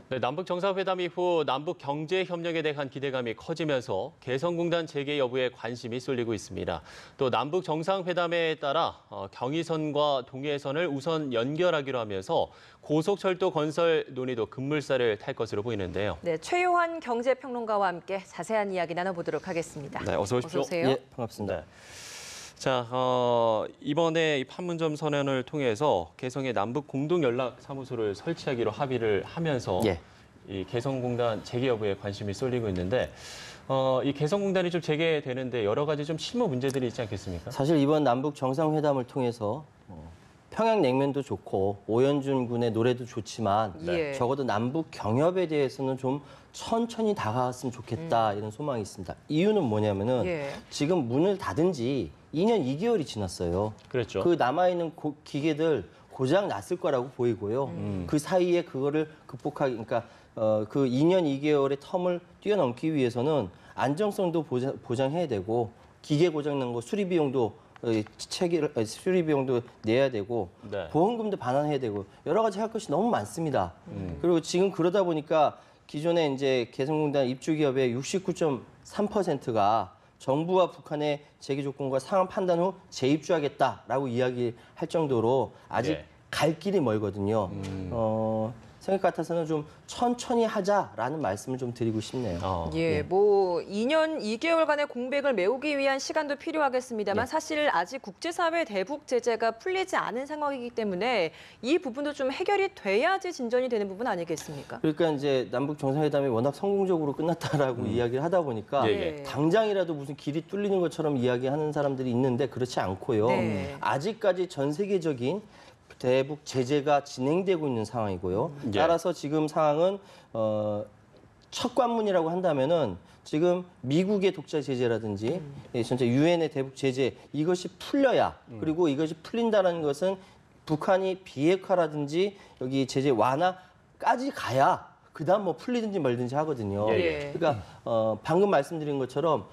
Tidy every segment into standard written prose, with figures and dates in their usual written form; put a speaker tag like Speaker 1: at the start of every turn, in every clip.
Speaker 1: 네, 남북 정상회담 이후 남북 경제 협력에 대한 기대감이 커지면서 개성공단 재개 여부에 관심이 쏠리고 있습니다. 또 남북 정상회담에 따라 경의선과 동해선을 우선 연결하기로 하면서 고속철도 건설 논의도 급물살을 탈 것으로 보이는데요.
Speaker 2: 네, 최요한 경제평론가와 함께 자세한 이야기 나눠보도록 하겠습니다.
Speaker 1: 네, 어서 오십시오.
Speaker 2: 어서 오세요.
Speaker 3: 예, 반갑습니다.
Speaker 1: 네. 자, 이번에 이 판문점 선언을 통해서 개성의 남북 공동연락사무소를 설치하기로 합의를 하면서
Speaker 3: 예.
Speaker 1: 이 개성공단 재개 여부에 관심이 쏠리고 있는데 이 개성공단이 좀 재개되는데 여러 가지 좀 실무 문제들이 있지 않겠습니까?
Speaker 3: 사실 이번 남북 정상회담을 통해서 평양냉면도 좋고 오연준 군의 노래도 좋지만
Speaker 2: 예.
Speaker 3: 적어도 남북 경협에 대해서는 좀 천천히 다가왔으면 좋겠다 이런 소망이 있습니다. 이유는 뭐냐면은
Speaker 2: 예.
Speaker 3: 지금 문을 닫은 지 2년 2개월이 지났어요.
Speaker 1: 그랬죠.
Speaker 3: 그 남아있는 기계들 고장 났을 거라고 보이고요. 그 사이에 그거를 극복하기, 그러니까 그 2년 2개월의 텀을 뛰어넘기 위해서는 안정성도 보장해야 되고 기계 고장 난 거 수리 비용도 수리 비용도 내야 되고
Speaker 1: 네.
Speaker 3: 보험금도 반환해야 되고 여러 가지 할 것이 너무 많습니다. 그리고 지금 그러다 보니까 기존에 이제 개성공단 입주 기업의 69.3%가 정부와 북한의 재개 조건과 상황 판단 후 재입주하겠다라고 이야기할 정도로 아직
Speaker 1: 예.
Speaker 3: 갈 길이 멀거든요. 생각 같아서는 좀 천천히 하자라는 말씀을 좀 드리고 싶네요.
Speaker 2: 예, 뭐 2년 2개월간의 공백을 메우기 위한 시간도 필요하겠습니다만
Speaker 3: 예.
Speaker 2: 사실 아직 국제사회 대북 제재가 풀리지 않은 상황이기 때문에 이 부분도 좀 해결이 돼야지 진전이 되는 부분 아니겠습니까?
Speaker 3: 그러니까 이제 남북 정상회담이 워낙 성공적으로 끝났다라고 이야기를 하다 보니까
Speaker 1: 예, 예.
Speaker 3: 당장이라도 무슨 길이 뚫리는 것처럼 이야기하는 사람들이 있는데 그렇지 않고요.
Speaker 2: 네.
Speaker 3: 아직까지 전 세계적인 대북 제재가 진행되고 있는 상황이고요.
Speaker 1: 예.
Speaker 3: 따라서 지금 상황은 첫 관문이라고 한다면은 지금 미국의 독자 제재라든지 전체 유엔의 대북 제재 이것이 풀려야 그리고 이것이 풀린다는 것은 북한이 비핵화라든지 여기 제재 완화까지 가야 그다음 뭐 풀리든지 말든지 하거든요.
Speaker 1: 예,
Speaker 2: 예.
Speaker 3: 그러니까 방금 말씀드린 것처럼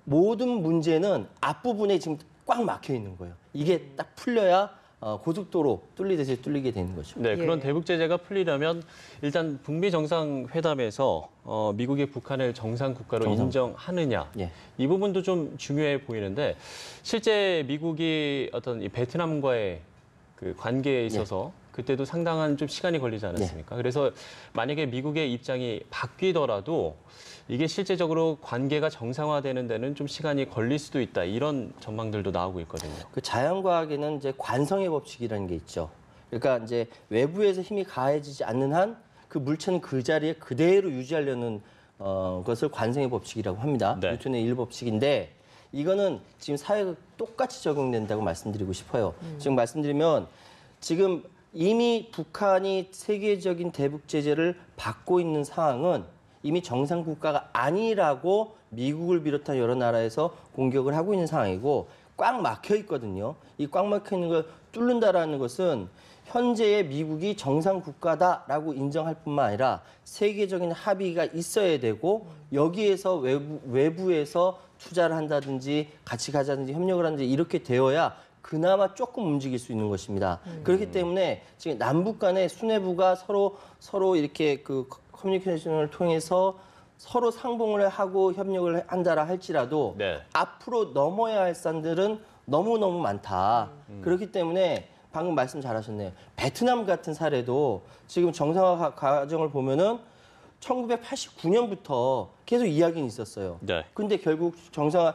Speaker 3: 모든 문제는 앞부분에 지금 꽉 막혀 있는 거예요. 이게 딱 풀려야 고속도로 뚫리듯이 뚫리게 되는 거죠.
Speaker 1: 네, 그런
Speaker 2: 예.
Speaker 1: 대북 제재가 풀리려면 일단 북미 정상회담에서 미국이 북한을 정상 국가로 인정하느냐
Speaker 3: 예.
Speaker 1: 이 부분도 좀 중요해 보이는데 실제 미국이 어떤 이 베트남과의 그 관계에 있어서 그때도 상당한 좀 시간이 걸리지 않았습니까? 그래서 만약에 미국의 입장이 바뀌더라도 이게 실제적으로 관계가 정상화되는 데는 좀 시간이 걸릴 수도 있다. 이런 전망들도 나오고 있거든요.
Speaker 3: 그 자연과학에는 이제 관성의 법칙이라는 게 있죠. 그러니까 이제 외부에서 힘이 가해지지 않는 한 그 물체는 그 자리에 그대로 유지하려는 것을 관성의 법칙이라고 합니다.
Speaker 1: 네.
Speaker 3: 뉴턴의 일법칙인데 이거는 지금 사회가 똑같이 적용된다고 말씀드리고 싶어요. 지금 말씀드리면 지금 이미 북한이 세계적인 대북 제재를 받고 있는 상황은 이미 정상 국가가 아니라고 미국을 비롯한 여러 나라에서 공격을 하고 있는 상황이고 꽉 막혀 있거든요. 이 꽉 막혀 있는 걸 뚫는다라는 것은 현재의 미국이 정상 국가다라고 인정할 뿐만 아니라 세계적인 합의가 있어야 되고 여기에서 외부에서 투자를 한다든지 같이 가자든지 협력을 하든지 이렇게 되어야 그나마 조금 움직일 수 있는 것입니다. 그렇기 때문에 지금 남북 간의 수뇌부가 서로 이렇게 그 커뮤니케이션을 통해서 서로 상봉을 하고 협력을 한다라 할지라도
Speaker 1: 네.
Speaker 3: 앞으로 넘어야 할 산들은 너무너무 많다. 그렇기 때문에 방금 말씀 잘하셨네요. 베트남 같은 사례도 지금 정상화 과정을 보면은 1989년부터 계속 이야기는 있었어요.
Speaker 1: 네.
Speaker 3: 근데 결국 정상화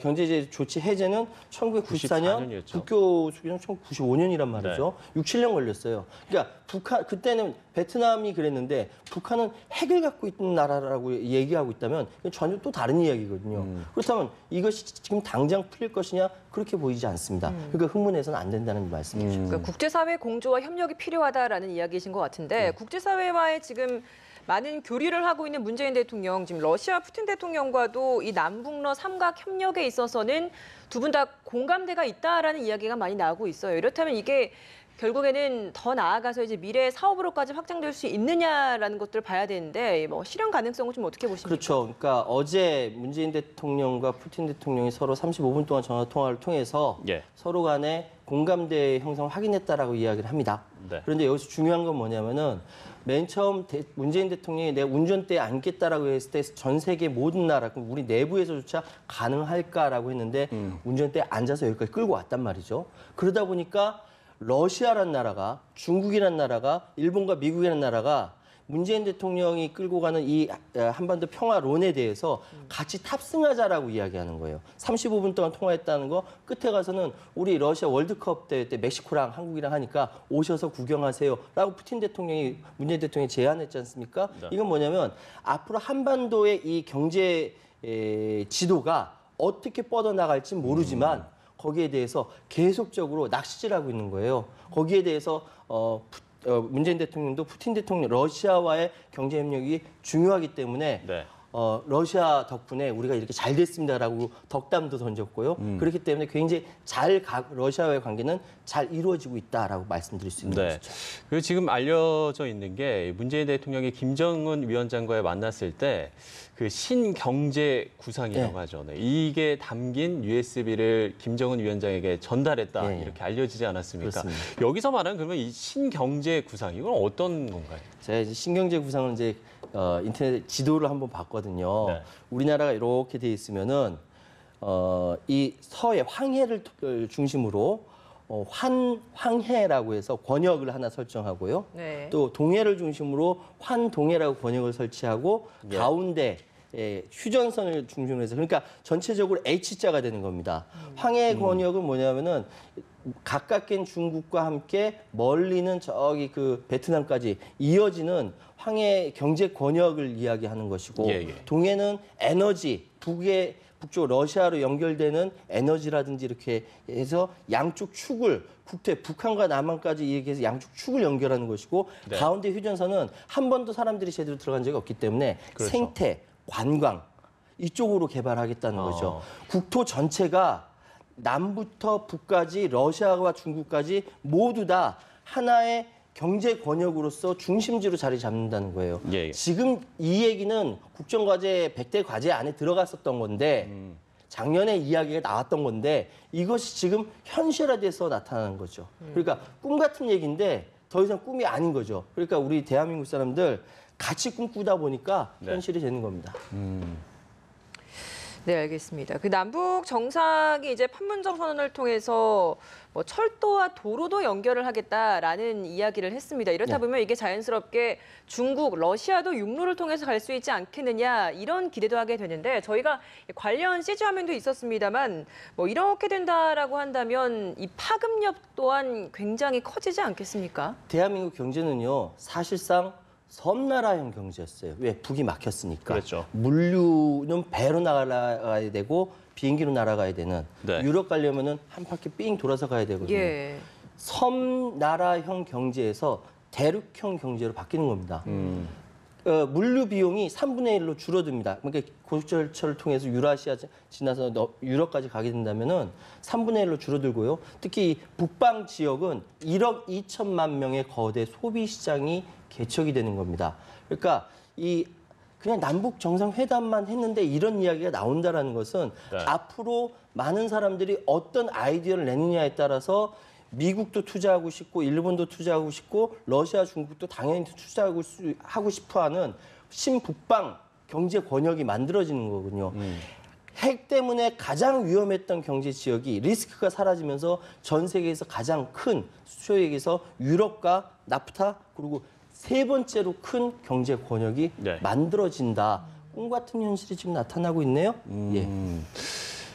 Speaker 3: 경제제 조치 해제는 1994년,
Speaker 1: 94년 이었죠.
Speaker 3: 국교 수기는 1995년이란 말이죠. 6, 7년 걸렸어요. 그러니까 북한 그때는 베트남이 그랬는데 북한은 핵을 갖고 있는 나라라고 얘기하고 있다면 이건 전혀 또 다른 이야기거든요. 그렇다면 이것이 지금 당장 풀릴 것이냐 그렇게 보이지 않습니다. 그러니까 흥분해서는 안 된다는 말씀이죠.
Speaker 2: 그러니까 국제사회 공조와 협력이 필요하다라는 이야기이신 것 같은데 국제사회와의 지금 많은 교류를 하고 있는 문재인 대통령, 지금 러시아 푸틴 대통령과도 이 남북러 삼각 협력에 있어서는 두 분 다 공감대가 있다라는 이야기가 많이 나오고 있어요. 이렇다면 이게 결국에는 더 나아가서 이제 미래 사업으로까지 확장될 수 있느냐라는 것들을 봐야 되는데 뭐 실현 가능성은 좀 어떻게 보십니까?
Speaker 3: 그렇죠. 그러니까 어제 문재인 대통령과 푸틴 대통령이 서로 35분 동안 전화 통화를 통해서
Speaker 1: 예.
Speaker 3: 서로 간에 공감대 형성을 확인했다라고 이야기를 합니다.
Speaker 1: 네.
Speaker 3: 그런데 여기서 중요한 건 뭐냐면은 맨 처음 문재인 대통령이 내가 운전대에 앉겠다라고 했을 때 전 세계 모든 나라, 그럼 우리 내부에서조차 가능할까라고 했는데 운전대에 앉아서 여기까지 끌고 왔단 말이죠. 그러다 보니까 러시아란 나라가, 중국이란 나라가, 일본과 미국이란 나라가 문재인 대통령이 끌고 가는 이 한반도 평화론에 대해서 같이 탑승하자라고 이야기하는 거예요. 35분 동안 통화했다는 거 끝에 가서는 우리 러시아 월드컵 대회 때 멕시코랑 한국이랑 하니까 오셔서 구경하세요라고 푸틴 대통령이 문재인 대통령이 제안했지 않습니까?
Speaker 1: 네.
Speaker 3: 이건 뭐냐면 앞으로 한반도의 이 경제 지도가 어떻게 뻗어나갈지 모르지만 거기에 대해서 계속적으로 낚시질하고 있는 거예요. 거기에 대해서 문재인 대통령도 푸틴 대통령 러시아와의 경제 협력이 중요하기 때문에
Speaker 1: 네.
Speaker 3: 러시아 덕분에 우리가 이렇게 잘 됐습니다라고 덕담도 던졌고요. 그렇기 때문에 굉장히 러시아와의 관계는 잘 이루어지고 있다라고 말씀드릴 수 있는
Speaker 1: 네.
Speaker 3: 것이죠.
Speaker 1: 그리고 지금 알려져 있는 게 문재인 대통령이 김정은 위원장과 만났을 때 그 신경제 구상이라고
Speaker 3: 네.
Speaker 1: 하죠. 네. 이게 담긴 USB를 김정은 위원장에게 전달했다
Speaker 3: 네.
Speaker 1: 이렇게 알려지지 않았습니까?
Speaker 3: 그렇습니다.
Speaker 1: 여기서 말하는 그러면 이 신경제 구상 이건 어떤 건가요?
Speaker 3: 제가 이제 신경제 구상은 이제 인터넷 지도를 한번 봤거든요.
Speaker 1: 네.
Speaker 3: 우리나라가 이렇게 돼 있으면은 이 서해 황해를 중심으로 황해라고 해서 권역을 하나 설정하고요.
Speaker 2: 네.
Speaker 3: 또 동해를 중심으로 환동해라고 권역을 설치하고
Speaker 1: 네.
Speaker 3: 가운데 휴전선을 중심으로 해서 그러니까 전체적으로 H자가 되는 겁니다. 황해 권역은 뭐냐면은 가깝게 중국과 함께 멀리는 저기 그 베트남까지 이어지는 황해 경제 권역을 이야기하는 것이고
Speaker 1: 예, 예.
Speaker 3: 동해는 에너지 북쪽 러시아로 연결되는 에너지라든지 이렇게 해서 양쪽 축을 북한과 남한까지 이렇게 양쪽 축을 연결하는 것이고
Speaker 1: 네.
Speaker 3: 가운데 휴전선은 한 번도 사람들이 제대로 들어간 적이 없기 때문에
Speaker 1: 그렇죠.
Speaker 3: 생태, 관광 이쪽으로 개발하겠다는 거죠. 국토 전체가 남부터 북까지 러시아와 중국까지 모두 다 하나의 경제 권역으로서 중심지로 자리 잡는다는 거예요.
Speaker 1: 예, 예.
Speaker 3: 지금 이 얘기는 국정과제 100대 과제 안에 들어갔었던 건데 작년에 이야기가 나왔던 건데 이것이 지금 현실화돼서 나타나는 거죠. 그러니까 꿈 같은 얘기인데 더 이상 꿈이 아닌 거죠. 그러니까 우리 대한민국 사람들 같이 꿈꾸다 보니까
Speaker 1: 네.
Speaker 3: 현실이 되는 겁니다.
Speaker 2: 네, 알겠습니다. 그 남북 정상이 이제 판문점 선언을 통해서 뭐 철도와 도로도 연결을 하겠다라는 이야기를 했습니다. 이렇다
Speaker 3: 네.
Speaker 2: 보면 이게 자연스럽게 중국, 러시아도 육로를 통해서 갈 수 있지 않겠느냐 이런 기대도 하게 되는데 저희가 관련 CG 화면도 있었습니다만 뭐 이렇게 된다라고 한다면 이 파급력 또한 굉장히 커지지 않겠습니까?
Speaker 3: 대한민국 경제는요, 사실상 섬나라형 경제였어요. 왜? 북이 막혔으니까.
Speaker 1: 그렇죠.
Speaker 3: 물류는 배로 나가야 되고 비행기로 날아가야 되는.
Speaker 1: 네.
Speaker 3: 유럽 가려면은 한 바퀴 삥 돌아서 가야 되거든요.
Speaker 2: 예.
Speaker 3: 섬나라형 경제에서 대륙형 경제로 바뀌는 겁니다. 물류 비용이 3분의 1로 줄어듭니다. 그러니까 고속철을 통해서 유라시아 지나서 유럽까지 가게 된다면은 3분의 1로 줄어들고요. 특히 이 북방 지역은 1억 2천만 명의 거대 소비 시장이 개척이 되는 겁니다. 그러니까 그냥 남북 정상회담만 했는데 이런 이야기가 나온다라는 것은
Speaker 1: 네.
Speaker 3: 앞으로 많은 사람들이 어떤 아이디어를 내느냐에 따라서 미국도 투자하고 싶고 일본도 투자하고 싶고 러시아, 중국도 당연히 투자하고 싶어하는 신북방 경제 권역이 만들어지는 거거든요. 핵 때문에 가장 위험했던 경제 지역이 리스크가 사라지면서 전 세계에서 가장 큰 수요액에서 유럽과 나프타 그리고 세 번째로 큰 경제 권역이
Speaker 1: 네.
Speaker 3: 만들어진다. 꿈 같은 현실이 지금 나타나고 있네요. 예.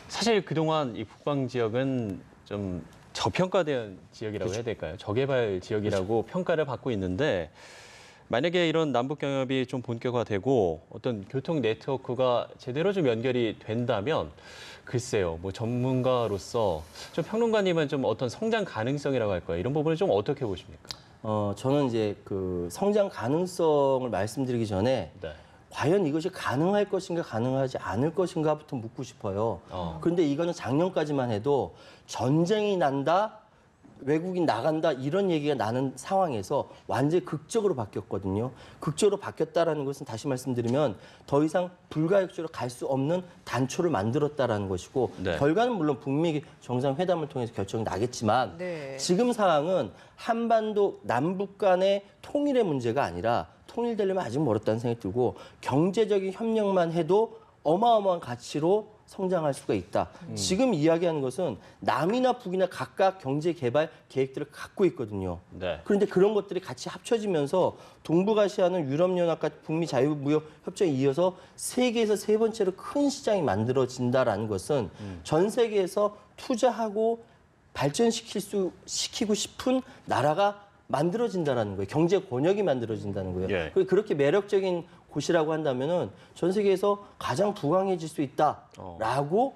Speaker 1: 사실 그동안 이 북방 지역은 좀 저평가된 지역이라고 해야 될까요? 저개발 지역이라고 평가를 받고 있는데 만약에 이런 남북 경협이 좀 본격화되고 어떤 교통 네트워크가 제대로 좀 연결이 된다면 글쎄요, 뭐 전문가로서 좀 평론가님은 좀 어떤 성장 가능성이라고 할까요? 이런 부분을 좀 어떻게 보십니까?
Speaker 3: 저는 이제 그 성장 가능성을 말씀드리기 전에
Speaker 1: 네.
Speaker 3: 과연 이것이 가능할 것인가 가능하지 않을 것인가부터 묻고 싶어요. 그런데 이거는 작년까지만 해도 전쟁이 난다, 외국인 나간다 이런 얘기가 나는 상황에서 완전히 극적으로 바뀌었거든요. 극적으로 바뀌었다라는 것은 다시 말씀드리면 더 이상 불가역적으로 갈 수 없는 단초를 만들었다라는 것이고
Speaker 1: 네.
Speaker 3: 결과는 물론 북미 정상회담을 통해서 결정이 나겠지만
Speaker 2: 네.
Speaker 3: 지금 상황은 한반도 남북 간의 통일의 문제가 아니라 통일되려면 아직 멀었다는 생각이 들고 경제적인 협력만 해도 어마어마한 가치로 성장할 수가 있다. 지금 이야기하는 것은 남이나 북이나 각각 경제 개발 계획들을 갖고 있거든요.
Speaker 1: 네.
Speaker 3: 그런데 그런 것들이 같이 합쳐지면서 동북아시아는 유럽연합과 북미 자유무역 협정에 이어서 세계에서 세 번째로 큰 시장이 만들어진다라는 것은 전 세계에서 투자하고 시키고 싶은 나라가 만들어진다라는 거예요. 경제 권역이 만들어진다는 거예요.
Speaker 1: 예.
Speaker 3: 그렇게 매력적인 곳이라고 한다면은 전 세계에서 가장 부강해질 수 있다라고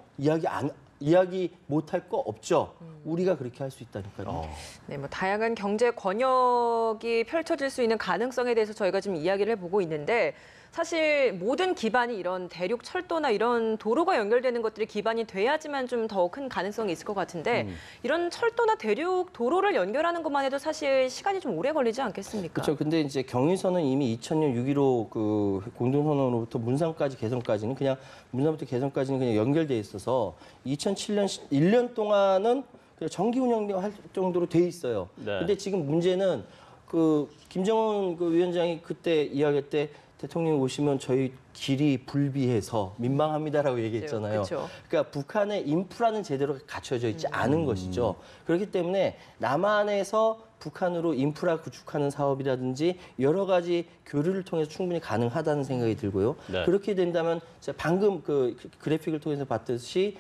Speaker 3: 이야기 못할 거 없죠. 우리가 그렇게 할 수 있다니까요.
Speaker 2: 네, 뭐 다양한 경제 권역이 펼쳐질 수 있는 가능성에 대해서 저희가 지금 이야기를 해보고 있는데 사실 모든 기반이 이런 대륙 철도나 이런 도로가 연결되는 것들이 기반이 돼야지만 좀 더 큰 가능성이 있을 것 같은데 이런 철도나 대륙 도로를 연결하는 것만 해도 사실 시간이 좀 오래 걸리지 않겠습니까?
Speaker 3: 그렇죠. 근데 이제 경의선은 이미 2000년 6.15 그 공동선언으로부터 문상부터 개성까지는 그냥 연결돼 있어서 2007년 1년 동안은 그냥 정기 운영할 정도로 돼 있어요.
Speaker 1: 네.
Speaker 3: 근데 지금 문제는 그 김정은 그 위원장이 그때 이야기할 때 대통령이 오시면 저희 길이 불비해서 민망합니다라고 얘기했잖아요.
Speaker 2: 그렇죠.
Speaker 3: 그러니까 북한의 인프라는 제대로 갖춰져 있지 않은 것이죠. 그렇기 때문에 남한에서 북한으로 인프라 구축하는 사업이라든지 여러 가지 교류를 통해서 충분히 가능하다는 생각이 들고요.
Speaker 1: 네.
Speaker 3: 그렇게 된다면 제가 방금 그 그래픽을 통해서 봤듯이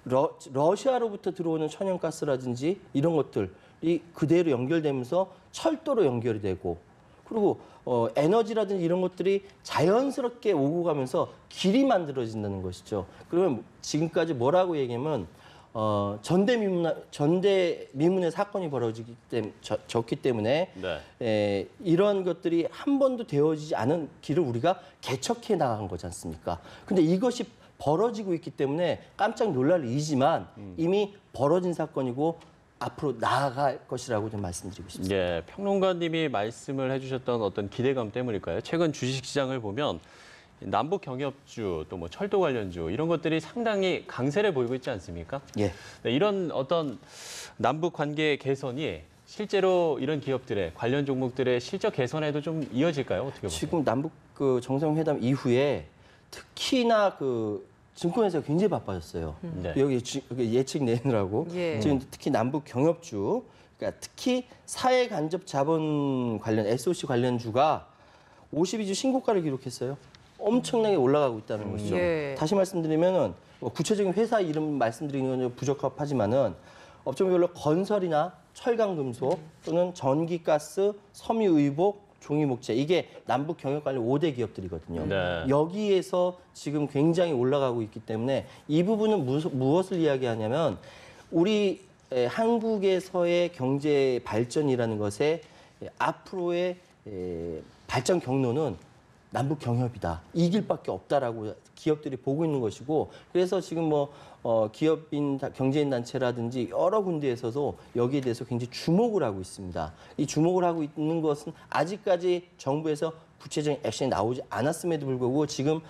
Speaker 3: 러시아로부터 들어오는 천연가스라든지 이런 것들이 그대로 연결되면서 철도로 연결이 되고 그리고 에너지라든지 이런 것들이 자연스럽게 오고 가면서 길이 만들어진다는 것이죠. 그러면 지금까지 뭐라고 얘기하면 전대미문의 사건이 졌기 때문에
Speaker 1: 네.
Speaker 3: 이런 것들이 한 번도 되어지지 않은 길을 우리가 개척해 나간 거지 않습니까? 근데 이것이 벌어지고 있기 때문에 깜짝 놀랄 일이지만 이미 벌어진 사건이고 앞으로 나아갈 것이라고 좀 말씀드리고 싶습니다.
Speaker 1: 예, 평론가님이 말씀을 해주셨던 어떤 기대감 때문일까요? 최근 주식시장을 보면 남북 경협주 또 뭐 철도 관련주 이런 것들이 상당히 강세를 보이고 있지 않습니까?
Speaker 3: 예.
Speaker 1: 네, 이런 어떤 남북 관계 개선이 실제로 이런 기업들의 관련 종목들의 실적 개선에도 좀 이어질까요? 어떻게 보세요?
Speaker 3: 지금 남북 그 정상회담 이후에 특히나 그 증권회사가 굉장히 바빠졌어요.
Speaker 1: 네.
Speaker 3: 여기 예측 내느라고.
Speaker 2: 예.
Speaker 3: 지금 특히 남북 경협주, 그러니까 특히 사회 간접 자본 관련 SOC 관련주가 52주 신고가를 기록했어요. 엄청나게 올라가고 있다는 것이죠.
Speaker 2: 예.
Speaker 3: 다시 말씀드리면은 구체적인 회사 이름 말씀드리는 건 좀 부적합하지만은 업종별로 건설이나 철강금속 또는 전기가스, 섬유의복, 종이목재 이게 남북 경협 관련 5대 기업들이거든요.
Speaker 1: 네.
Speaker 3: 여기에서 지금 굉장히 올라가고 있기 때문에 이 부분은 무엇을 이야기하냐면 우리 한국에서의 경제 발전이라는 것의 앞으로의 발전 경로는 남북 경협이다. 이 길밖에 없다라고 기업들이 보고 있는 것이고 그래서 지금 뭐 기업인 경제인 단체라든지 여러 군데에서도 여기에 대해서 굉장히 주목을 하고 있습니다. 이 주목을 하고 있는 것은 아직까지 정부에서 구체적인 액션이 나오지 않았음에도 불구하고 지금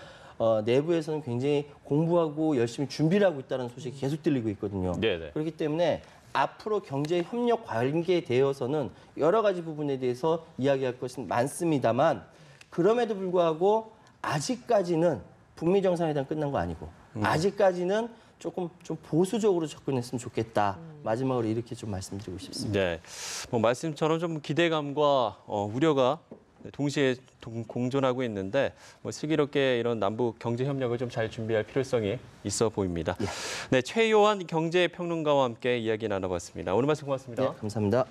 Speaker 3: 내부에서는 굉장히 공부하고 열심히 준비를 하고 있다는 소식이 계속 들리고 있거든요.
Speaker 1: 네네.
Speaker 3: 그렇기 때문에 앞으로 경제 협력 관계에 대해서는 여러 가지 부분에 대해서 이야기할 것은 많습니다만 그럼에도 불구하고 아직까지는 북미 정상회담 끝난 거 아니고 아직까지는 조금 좀 보수적으로 접근했으면 좋겠다. 마지막으로 이렇게 좀 말씀드리고 싶습니다.
Speaker 1: 네, 뭐 말씀처럼 좀 기대감과 우려가 동시에 공존하고 있는데 뭐 슬기롭게 이런 남북 경제 협력을 좀 잘 준비할 필요성이 있어 보입니다.
Speaker 3: 예.
Speaker 1: 네, 최요한 경제평론가와 함께 이야기 나눠봤습니다. 오늘 말씀 고맙습니다.
Speaker 3: 네, 감사합니다.